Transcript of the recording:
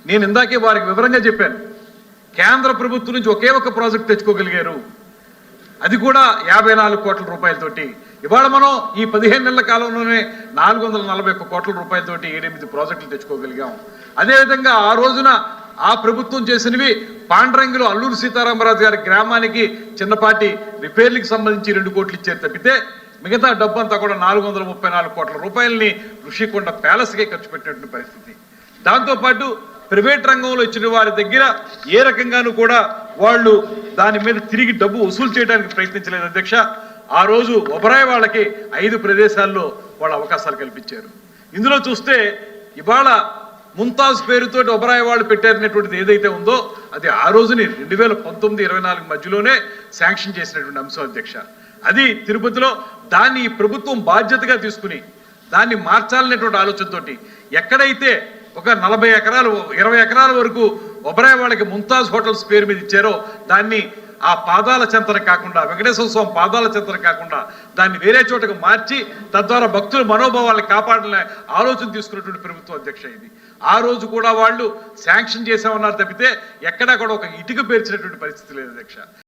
నేను ఇందాకే వారికి వివరంగా చెప్పాను. కేంద్ర ప్రభుత్వం నుంచి ఒకే ఒక ప్రాజెక్ట్ తెచ్చుకోగలిగారు, అది కూడా 54 కోట్ల రూపాయలతోటి. ఇవాళ మనం ఈ 15 నెలల కాలంలోనే 441 కోట్ల రూపాయలతోటి 7-8 ప్రాజెక్టులు తెచ్చుకోగలిగాం. అదేవిధంగా ఆ రోజున ఆ ప్రభుత్వం చేసినవి పాండ్రంగిలో అల్లూరు సీతారామరాజు గారి గ్రామానికి చిన్నపాటి రిపేర్లకు సంబంధించి 2 కోట్లు ఇచ్చారు తప్పితే మిగతా డబ్బు అంతా కూడా 434 కోట్ల రూపాయలని ఋషికొండ ప్యాలెస్కే ఖర్చు పెట్టినటువంటి పరిస్థితి. దాంతోపాటు ప్రైవేట్ రంగంలో ఇచ్చిన వారి దగ్గర ఏ రకంగానూ కూడా వాళ్ళు దాని మీద తిరిగి డబ్బు వసూలు చేయడానికి ప్రయత్నించలేదు అధ్యక్ష. ఆ రోజు ఒబరాయ్ వాళ్ళకి 5 ప్రదేశాల్లో వాళ్ళ అవకాశాలు కల్పించారు. ఇందులో చూస్తే ఇవాళ ముంతాజ్ పేరుతోటి ఒబరాయ్ వాళ్ళు పెట్టారనేటువంటిది ఏదైతే ఉందో అది ఆ రోజుని 2019-24 మధ్యలోనే శాంక్షన్ చేసినటువంటి అంశం అధ్యక్ష. అది తిరుపతిలో దాన్ని ఈ ప్రభుత్వం బాధ్యతగా తీసుకుని దాన్ని మార్చాలనేటువంటి ఆలోచనతోటి ఎక్కడైతే ఒక 40 ఎకరాలు 20 ఎకరాల వరకు ఒబరాయ్ వాళ్ళకి ముంతాజ్ హోటల్స్ పేరు మీద ఇచ్చారో దాన్ని ఆ పాదాల చెంతన కాకుండా, వెంకటేశ్వర స్వామి పాదాల చెంతన కాకుండా దాన్ని వేరే చోటకు మార్చి తద్వారా భక్తుల మనోభావాలను కాపాడాలనే ఆలోచన తీసుకున్నటువంటి ప్రభుత్వం అధ్యక్ష ఇది. ఆ రోజు కూడా వాళ్ళు శాంక్షన్ చేసామన్నారు తప్పితే ఎక్కడా కూడా ఒక ఇటుక పేర్చినటువంటి పరిస్థితి లేదు అధ్యక్ష.